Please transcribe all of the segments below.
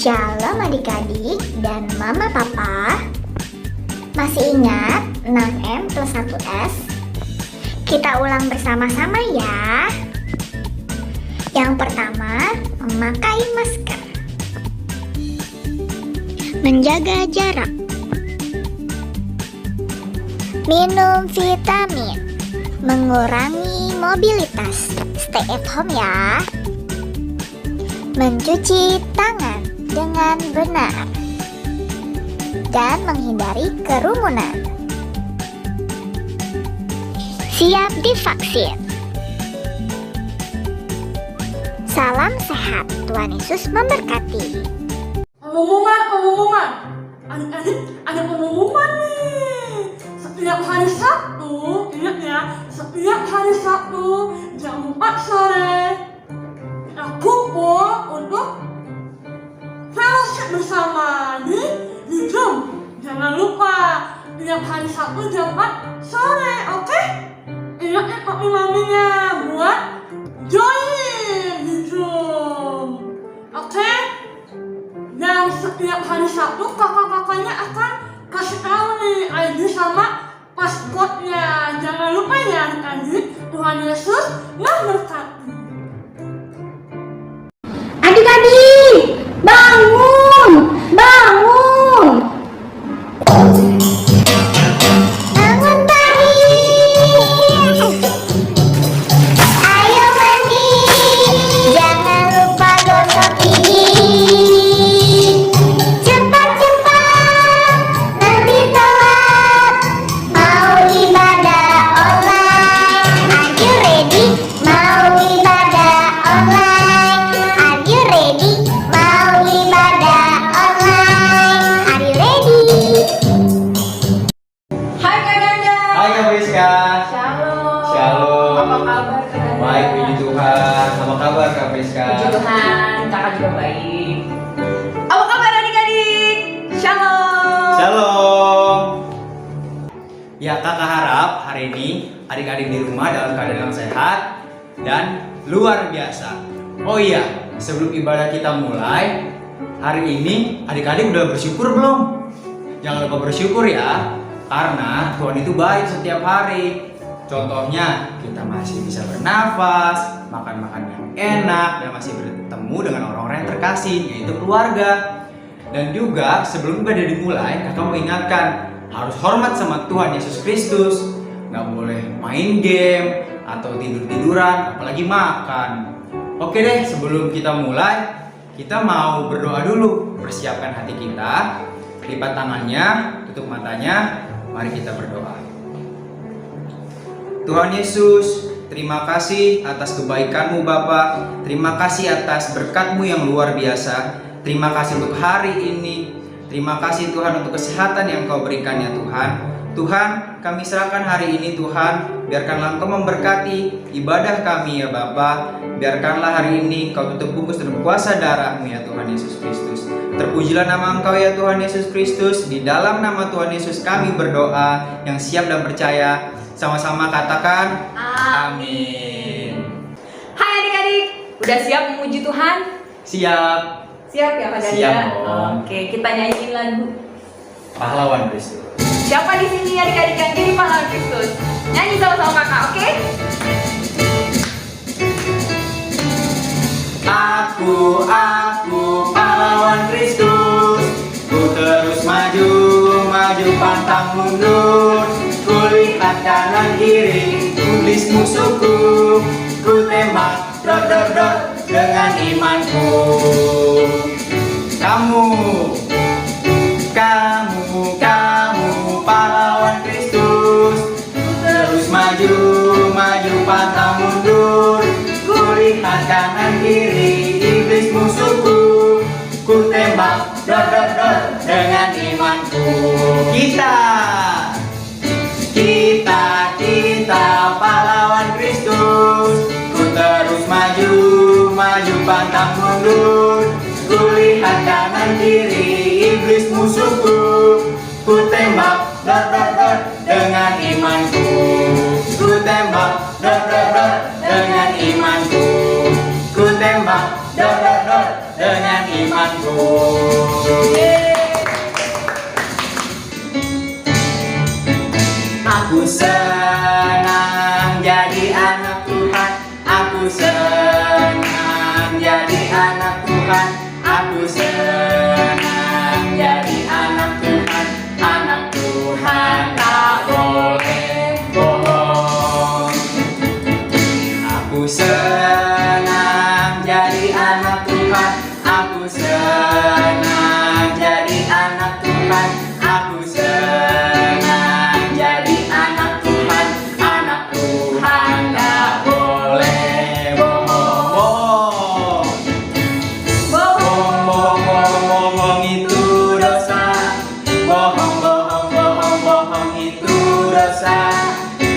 Shalom adik-adik dan mama papa. Masih ingat 6M plus 1S? Kita ulang bersama-sama ya. Yang pertama, memakai masker. Menjaga jarak. Minum vitamin. Mengurangi mobilitas. Stay at home ya. Mencuci tangan dengan benar dan menghindari kerumunan. Siap divaksin. Salam sehat, Tuhan Yesus memberkati. Pengumuman. Adik-adik, ada pengumuman nih. Setiap hari Sabtu, ingat ya, setiap hari Sabtu jam 4 sore kita kumpul untuk fellowship bersama di Zoom. Jangan lupa tiap hari Sabtu jam 4 sore, oke? Ingat ya papi maminya buat join di Zoom, oke? Dan setiap hari Sabtu kakak-kakaknya akan kasih tahu nih ID sama pasportnya. Jangan lupa ya adik-adik. Tuhan Yesus memberkati. Adik-adik, bangun! Bangun! Bangun pagi! Ayo mandi! Jangan lupa gosok gigi! Cepat-cepat! Nanti telat! Mau ibadah online! Are you ready? Mau ibadah online! Are you ready? Mau ibadah online! Are you ready? Hai Kak Ganda. Hai Kak Priska. Shalom. Shalom. Apa kabar Kak Ganda? Baik, puji Tuhan. Apa kabar Kak Priska? Puji Tuhan, kakak juga baik. Apa kabar adik-adik? Shalom. Shalom. Ya, Kakak harap hari ini adik-adik di rumah dalam keadaan yang sehat dan luar biasa. Oh iya, sebelum ibadah kita mulai, hari ini adik-adik udah bersyukur belum? Jangan lupa bersyukur ya, karena Tuhan itu baik setiap hari. Contohnya, kita masih bisa bernafas, makan-makan yang enak, dan masih bertemu dengan orang-orang yang terkasih, yaitu keluarga. Dan juga sebelum ibadah dimulai, kakak mau ingatkan, harus hormat sama Tuhan Yesus Kristus. Nggak boleh main game, atau tidur-tiduran, apalagi makan. Oke deh, sebelum kita mulai, kita mau berdoa dulu. Persiapkan hati kita, lipat tangannya, tutup matanya, mari kita berdoa. Tuhan Yesus, terima kasih atas kebaikan-Mu Bapa. Terima kasih atas berkat-Mu yang luar biasa. Terima kasih untuk hari ini. Terima kasih Tuhan untuk kesehatan yang Kau berikan ya Tuhan. Tuhan, kami serahkan hari ini Tuhan. Biarkanlah Engkau memberkati ibadah kami ya Bapa. Biarkanlah hari ini Kau tutup bungkus dengan kuasa darah-Mu ya Tuhan Yesus Kristus. Terpujilah nama Engkau ya Tuhan Yesus Kristus. Di dalam nama Tuhan Yesus kami berdoa yang siap dan percaya. Sama-sama katakan amin. Hai adik-adik, udah siap memuji Tuhan? Siap. Siap ya Kak Ganda? Siap dong. Oke, kita nyanyiin lagu. Pahlawan Kristus. Siapa di sini adik-adik yang jadi pahlawan Kristus? Nyanyi sama-sama kakak, oke? Aku pahlawan Kristus. Ku terus maju pantang mundur. Ku lihat kanan kiri, iblis musuhku. Ku tembak, dor dengan imanku. Kamu pahlawan Kristus. Ku terus maju pantang mundur. Ku lihat kanan kiri, iblis musuhku. Ku tembak, dor dengan imanku. Kita pahlawan Kristus. Ku terus maju pantang mundur. Ku lihat kanan kiri, iblis musuhku. Ku tembak, dor dengan imanku. Ku tembak, dor dengan imanku. Ku tembak, dor dengan imanku. imanku. Aku senang jadi anak Tuhan. Aku senang jadi anak Tuhan. Aku senang jadi anak Tuhan. Anak Tuhan tak boleh bohong. Aku senang jadi anak Tuhan. Aku senang jadi anak Tuhan. Aku senang jadi anak Tuhan. Anak Tuhan tak boleh bohong. Bohong, bohong, bohong, bohong itu dosa. Bohong, bohong, bohong, bohong itu dosa.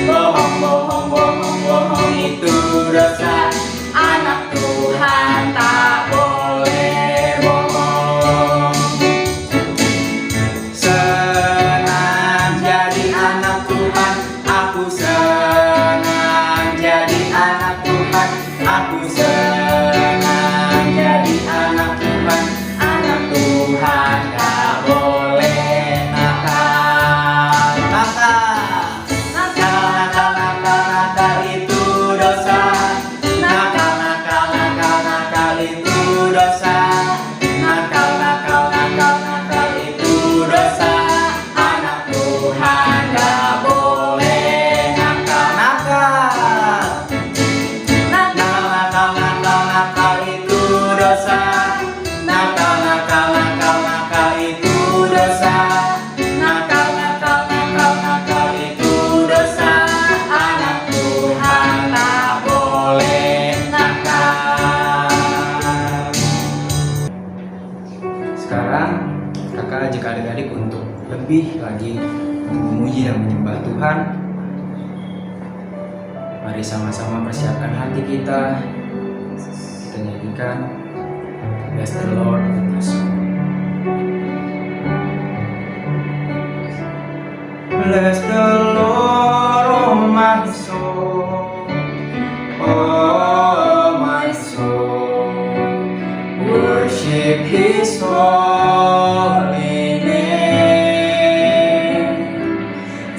Bohong, bohong, bohong, bohong itu dosa. Anak Tuhan tak boleh bohong. Senang jadi anak Tuhan. Aku senang jadi anak Tuhan. Aku senang jadi anak Tuhan. Anak Tuhan tak boleh nakal. Nakal, nakal, nakal, nakal, nakal itu dosa. Nakal, nakal, nakal, nakal itu dosa. Nakal, nakal, nakal, nakal itu dosa. Anak Tuhan tak boleh nakal. Nakal, nakal, nakal, nakal, nakal itu dosa. Nakal, nakal, nakal, nakal itu dosa. Nakal, nakal, nakal, nakal itu dosa. Anak Tuhan tak boleh nakal. Sekarang kakak ajak adik-adik untuk lebih lagi memuji dan menyembah Tuhan. Mari sama-sama persiapkan hati kita. Kita nyanyikan Bless the Lord with us. Bless the Lord, oh my soul, oh my soul. Worship His holy name.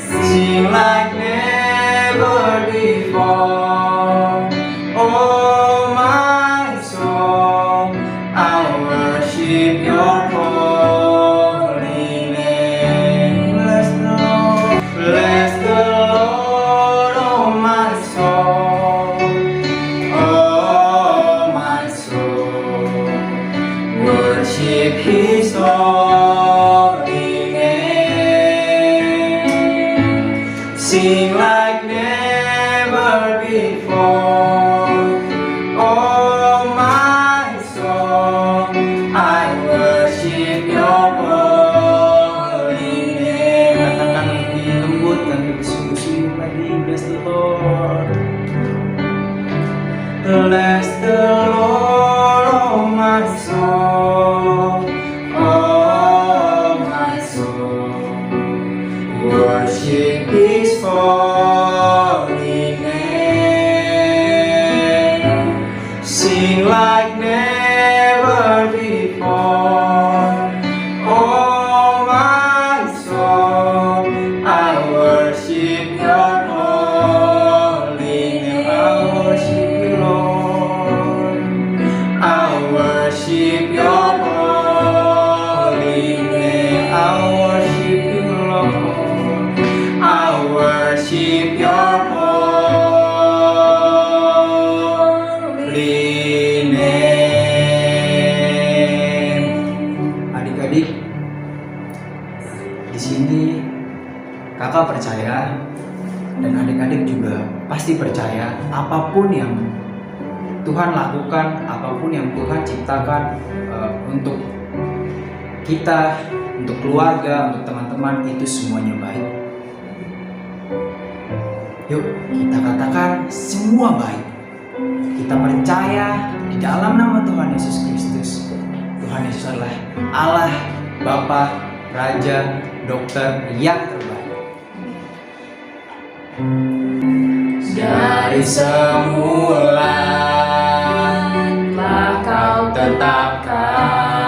Sing like never before. Oh my soul, I worship Your holy name. Bless the Lord, bless the Lord, oh my soul, oh my soul. Worship His holy name. Sing like never before. Oh my soul, I worship Your holy name. Katakan lebih lembut dan lebih sungguh-sungguh lagi. Bless the Lord. Bless the Lord, oh my soul, oh my soul. Worship His holy name. Sing like never before. Oh my soul, I worship Your holy name. I worship You, Lord. I worship Your holy name. I worship You, Lord. I worship Your holy name. Adik-adik, di sini kakak percaya dan adik-adik juga pasti percaya apapun yang Tuhan lakukan, apapun yang Tuhan ciptakan untuk kita, untuk keluarga, untuk teman-teman, itu semuanya baik. Yuk kita katakan semua baik. Kita percaya di dalam nama Tuhan Yesus Kristus. Tuhan Yesus adalah Allah, Bapa, Raja, Dokter yang terbaik. Dari semula telah Kau tetapkan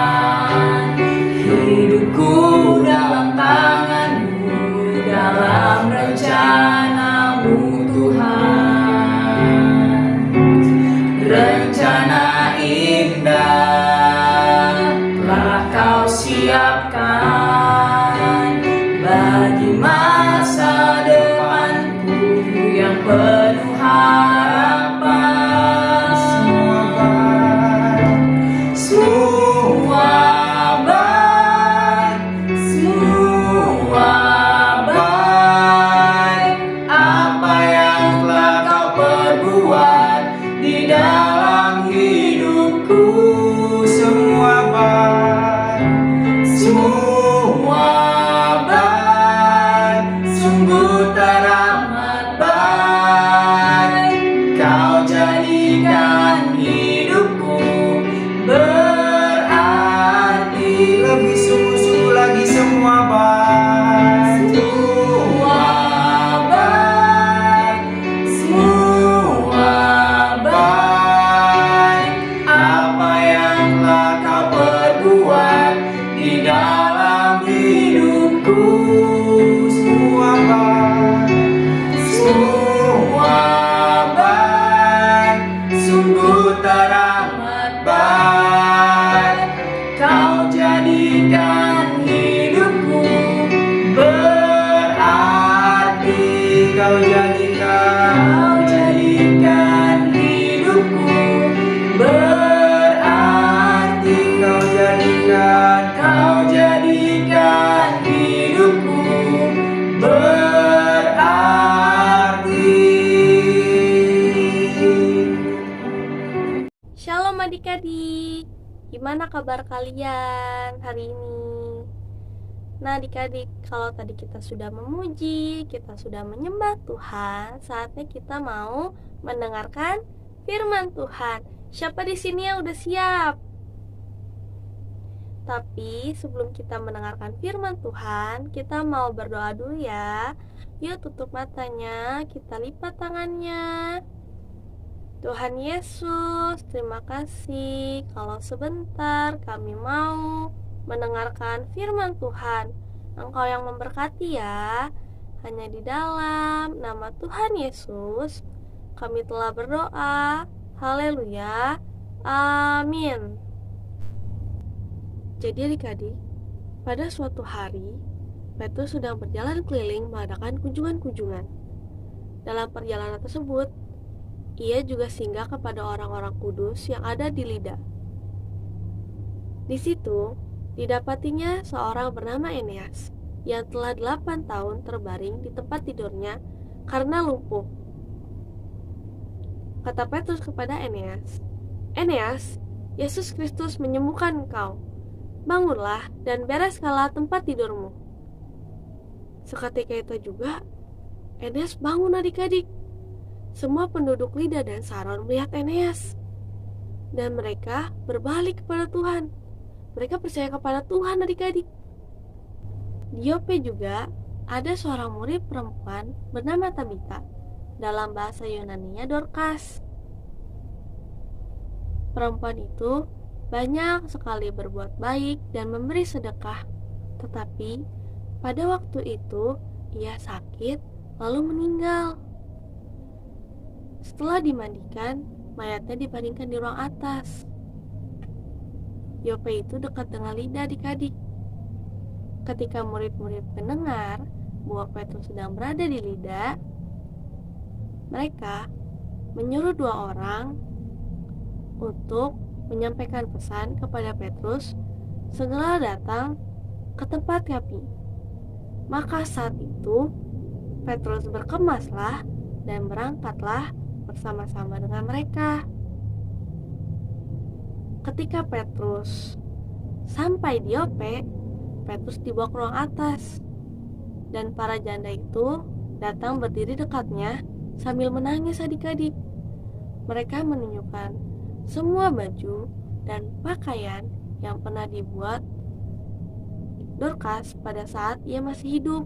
adik-adik. Gimana kabar kalian hari ini? Nah adik-adik, kalau tadi kita sudah memuji, kita sudah menyembah Tuhan, saatnya kita mau mendengarkan firman Tuhan. Siapa di sini yang udah siap? Tapi sebelum kita mendengarkan firman Tuhan, kita mau berdoa dulu ya. Yuk tutup matanya, kita lipat tangannya. Tuhan Yesus, terima kasih kalau sebentar kami mau mendengarkan firman Tuhan. Engkau yang memberkati ya. Hanya di dalam nama Tuhan Yesus kami telah berdoa. Haleluya. Amin. Jadi adik-adik, pada suatu hari, Petrus sedang berjalan keliling mengadakan kunjungan-kunjungan. Dalam perjalanan tersebut, ia juga singgah kepada orang-orang kudus yang ada di Lida. Di situ, didapatinya seorang bernama Eneas, yang telah 8 tahun terbaring di tempat tidurnya karena lumpuh. Kata Petrus kepada Eneas, "Eneas, Yesus Kristus menyembuhkan engkau. Bangunlah dan bereskanlah tempat tidurmu." Seketika itu juga, Eneas bangun adik-adik. Semua penduduk Lida dan Saron melihat Eneas, dan mereka berbalik kepada Tuhan. Mereka percaya kepada Tuhan adik-adik. Di Yope juga ada seorang murid perempuan bernama Tabita, dalam bahasa Yunaninya Dorcas. Perempuan itu banyak sekali berbuat baik dan memberi sedekah, tetapi pada waktu itu ia sakit lalu meninggal. Setelah dimandikan, mayatnya dibaringkan di ruang atas. Yope itu dekat dengan Lida adik-adik. Ketika murid-murid mendengar bahwa Petrus sedang berada di Lida, mereka menyuruh 2 orang untuk menyampaikan pesan kepada Petrus segera datang ke tempat kami. Maka saat itu Petrus berkemaslah dan berangkatlah bersama-sama dengan mereka. Ketika Petrus sampai di Yope, Petrus dibawa ke ruang atas, dan para janda itu datang berdiri dekatnya sambil menangis adik-adik. Mereka menunjukkan semua baju dan pakaian yang pernah dibuat Dorcas pada saat ia masih hidup.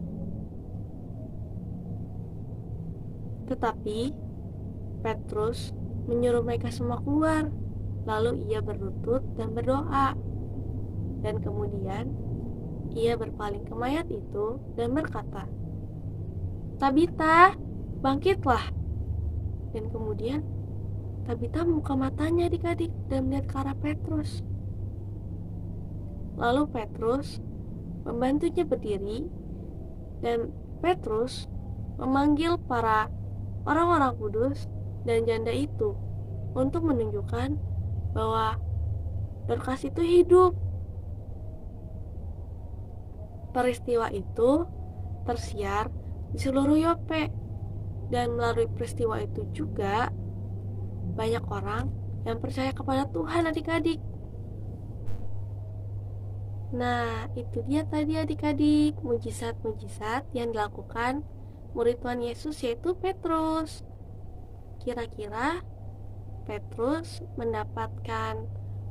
Tetapi Petrus menyuruh mereka semua keluar. Lalu ia berlutut dan berdoa. Dan kemudian ia berpaling ke mayat itu dan berkata, "Tabita, bangkitlah." Dan kemudian Tabita membuka matanya adik-adik dan melihat ke arah Petrus. Lalu Petrus membantunya berdiri, dan Petrus memanggil para orang-orang kudus dan janda itu untuk menunjukkan bahwa Dorcas itu hidup. Peristiwa itu tersiar di seluruh Yope, dan melalui peristiwa itu juga banyak orang yang percaya kepada Tuhan adik-adik. Nah, itu dia tadi adik-adik, mujizat-mujizat yang dilakukan murid Tuhan Yesus, yaitu Petrus. Kira-kira Petrus mendapatkan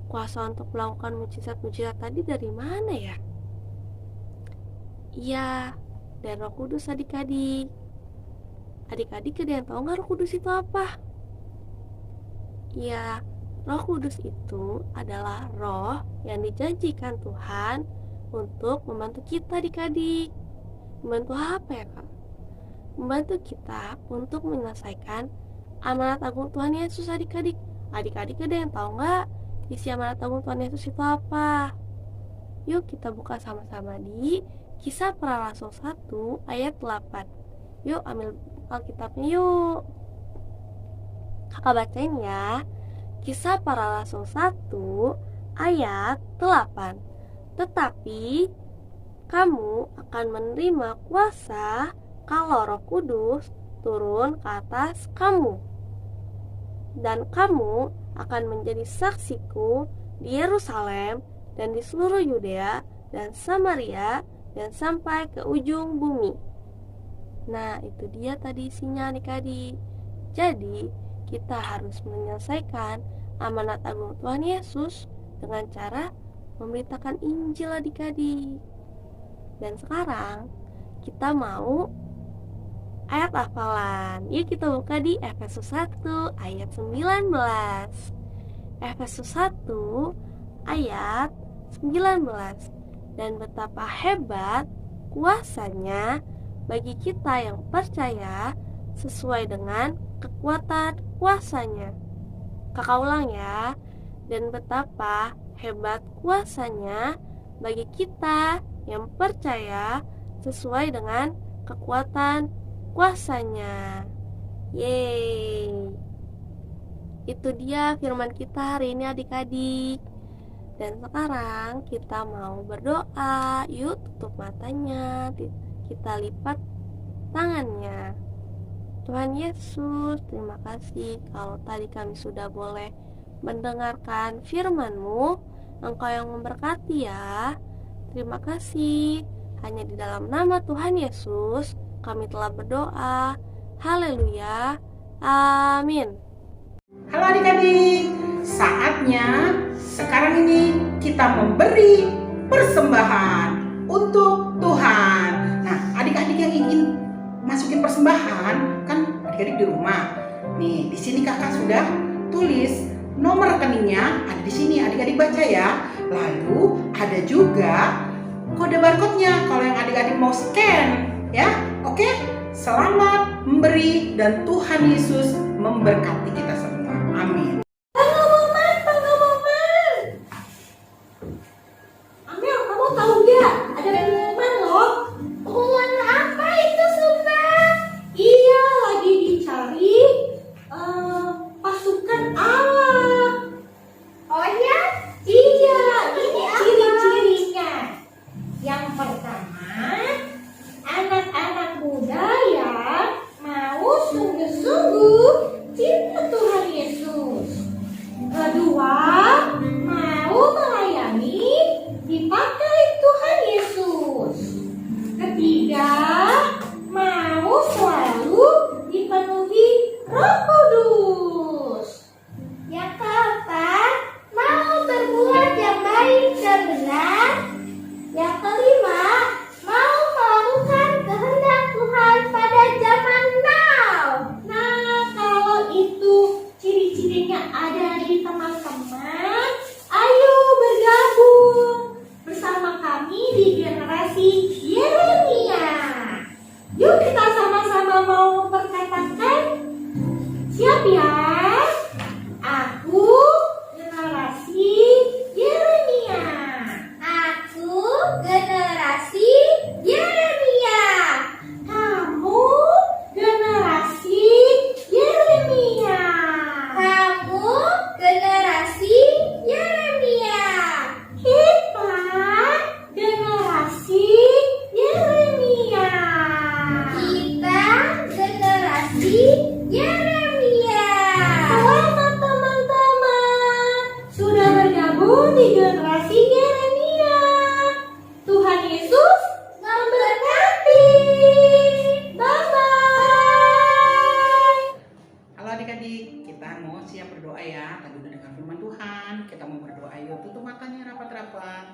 kuasa untuk melakukan mujizat-mujizat tadi dari mana ya? Iya, dari Roh Kudus adik-adik. Adik-adik ada yang tahu nggak Roh Kudus itu apa? Ya, Roh Kudus itu adalah roh yang dijanjikan Tuhan untuk membantu kita adik-adik. Membantu apa ya Kak? Membantu kita untuk menyelesaikan amanat agung Tuhan Yesus adik-adik. Adik-adik ada yang tahu nggak isi amanat agung Tuhan Yesus itu apa? Yuk kita buka sama-sama di Kisah Para Rasul 1 ayat 8. Yuk ambil Alkitabnya yuk. Kakak bacain ya. Kisah Para Rasul 1 ayat 8. Tetapi kamu akan menerima kuasa kalau Roh Kudus turun ke atas kamu, dan kamu akan menjadi saksiku di Yerusalem dan di seluruh Yudea dan Samaria dan sampai ke ujung bumi. Nah, itu dia tadi isinya adik-adik. Jadi, kita harus menyelesaikan amanat agung Tuhan Yesus dengan cara memberitakan Injil adik-adik. Dan sekarang kita mau ayat hafalan. Yuk kita buka di Efesus 1 ayat 19. Efesus 1 ayat 19. Dan betapa hebat kuasanya bagi kita yang percaya sesuai dengan kekuatan kuasanya. Kakak ulang ya. Dan betapa hebat kuasanya bagi kita yang percaya sesuai dengan kekuatan kuasanya. Yeay. Itu dia firman kita hari ini adik-adik. Dan sekarang kita mau berdoa. Yuk tutup matanya, kita lipat tangannya. Tuhan Yesus, terima kasih kalau tadi kami sudah boleh mendengarkan firman-Mu. Engkau yang memberkati ya. Terima kasih. Hanya di dalam nama Tuhan Yesus kami telah berdoa. Haleluya. Amin. Halo adik-adik, saatnya sekarang ini kita memberi persembahan untuk Tuhan. Nah, adik-adik yang ingin masukin persembahan, kan adik-adik di rumah. Nih, di sini kakak sudah tulis nomor rekeningnya, ada di sini, adik-adik baca ya. Lalu ada juga kode barcode-nya kalau yang adik-adik mau scan, ya. Oke, selamat memberi dan Tuhan Yesus memberkati kita semua. Amin. Amel, kamu tahu nggak? Ada pengumuman loh. Pengumuman apa itu, Sumba? Iya, lagi dicari pasukan Allah. Oh ya? Iya, Ini apa? ciri-cirinya. Yang pertama, anak-anak muda yang mau sungguh-sungguh cinta Tuhan Yesus. Kedua, mau melayani dipakai Tuhan Yesus. Ketiga, mau selalu dipenuhi Roh Kudus. Yang keempat, mau berbuat yang baik dan benar. Yang kelima, mau melakukan kehendak Tuhan pada zaman now. Nah, kalau itu ciri-cirinya ada di teman-teman, ayo bergabung bersama kami di generasi Yeremia. Yuk kita sama-sama mau memperkatakan. Siap ya? Aku generasi Yeremia. Aku generasi Yeremia. Kamu generasi Yeremia. Kamu generasi Yeremia. Kita generasi Yeremia. Kita generasi Yeremia. Selamat teman-teman, sudah bergabung di generasi Yeremia. Tuhan Yesus memberkati. Bye-bye. Halo adik-adik, kita mau siap berdoa ya. Tadi udah dengar firman Tuhan, kita mau berdoa yuk. Tutup matanya rapat-rapat.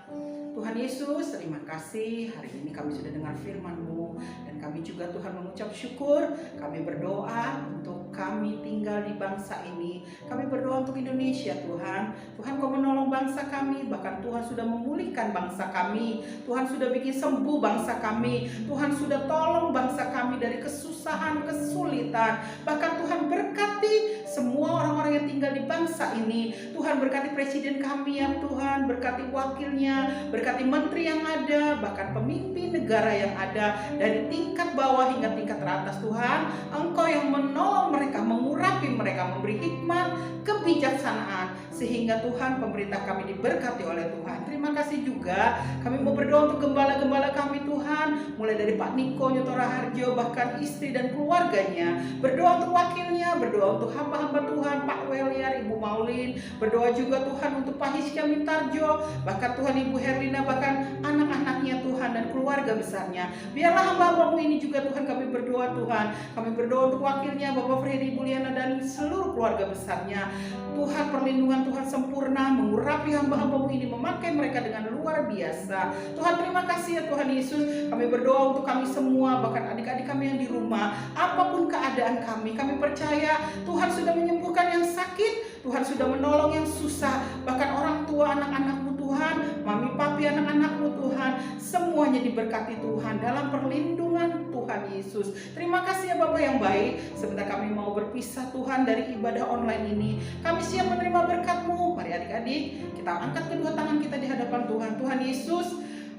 Tuhan Yesus, terima kasih hari ini kami sudah dengar firman-Mu. Dan kami juga Tuhan mengucap syukur. Kami berdoa untuk kami tinggal di bangsa ini. Kami berdoa untuk Indonesia Tuhan. Tuhan Kau menolong bangsa kami. Bahkan Tuhan sudah memulihkan bangsa kami. Tuhan sudah bikin sembuh bangsa kami. Tuhan sudah tolong bangsa kami dari kesusahan, kesulitan. Bahkan Tuhan berkati semua orang-orang yang tinggal di bangsa ini. Tuhan berkati presiden kami ya Tuhan. Berkati wakilnya, berkati memberkati menteri yang ada, bahkan pemimpin negara yang ada, dari tingkat bawah hingga tingkat teratas Tuhan. Engkau yang menolong mereka, mengurapi mereka, memberi hikmat, kebijaksanaan, sehingga Tuhan pemerintah kami diberkati oleh Tuhan. Terima kasih juga kami mau berdoa untuk gembala-gembala kami Tuhan, mulai dari Pak Niko Nyotora Harjo, bahkan istri dan keluarganya. Berdoa untuk wakilnya, berdoa untuk hamba-hamba Tuhan, Pak Weliar, Ibu Maulin. Berdoa juga Tuhan untuk Pak Hiskia Mintarjo, bahkan Tuhan Ibu Herlina, bahkan anak-anaknya Tuhan dan keluarga besarnya. Biarlah hamba-hambamu ini juga Tuhan, kami berdoa Tuhan. Kami berdoa untuk wakilnya Bapak Freddy Buliana dan seluruh keluarga besarnya. Tuhan, perlindungan Tuhan sempurna mengurapi hamba-hambamu ini, memakai mereka dengan luar biasa. Tuhan, terima kasih ya Tuhan Yesus. Kami berdoa untuk kami semua, bahkan adik-adik kami yang di rumah. Apapun keadaan kami percaya Tuhan sudah menyembuhkan yang sakit, Tuhan sudah menolong yang susah. Bahkan orang tua anak-anakmu Tuhan, mami papi anak-anakmu Tuhan, semuanya diberkati Tuhan dalam perlindungan Tuhan Yesus. Terima kasih ya Bapak yang baik. Sebentar kami mau berpisah Tuhan dari ibadah online ini. Kami siap menerima berkat-Mu. Mari adik-adik, kita angkat kedua tangan kita di hadapan Tuhan. Tuhan Yesus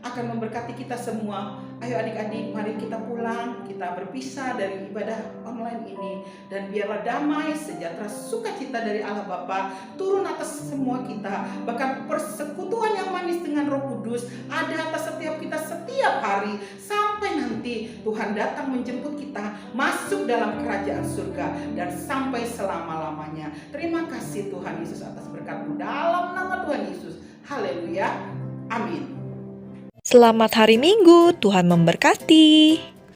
akan memberkati kita semua. Ayo adik-adik, mari kita pulang, kita berpisah dari ibadah online ini. Dan biarlah damai, sejahtera, sukacita dari Allah Bapa turun atas semua kita. Bahkan persekutuan yang manis dengan Roh Kudus ada atas setiap kita setiap hari. Sampai nanti Tuhan datang menjemput kita masuk dalam kerajaan surga dan sampai selama-lamanya. Terima kasih Tuhan Yesus atas berkat-Mu dalam nama Tuhan Yesus. Haleluya. Amin. Selamat hari Minggu, Tuhan memberkati.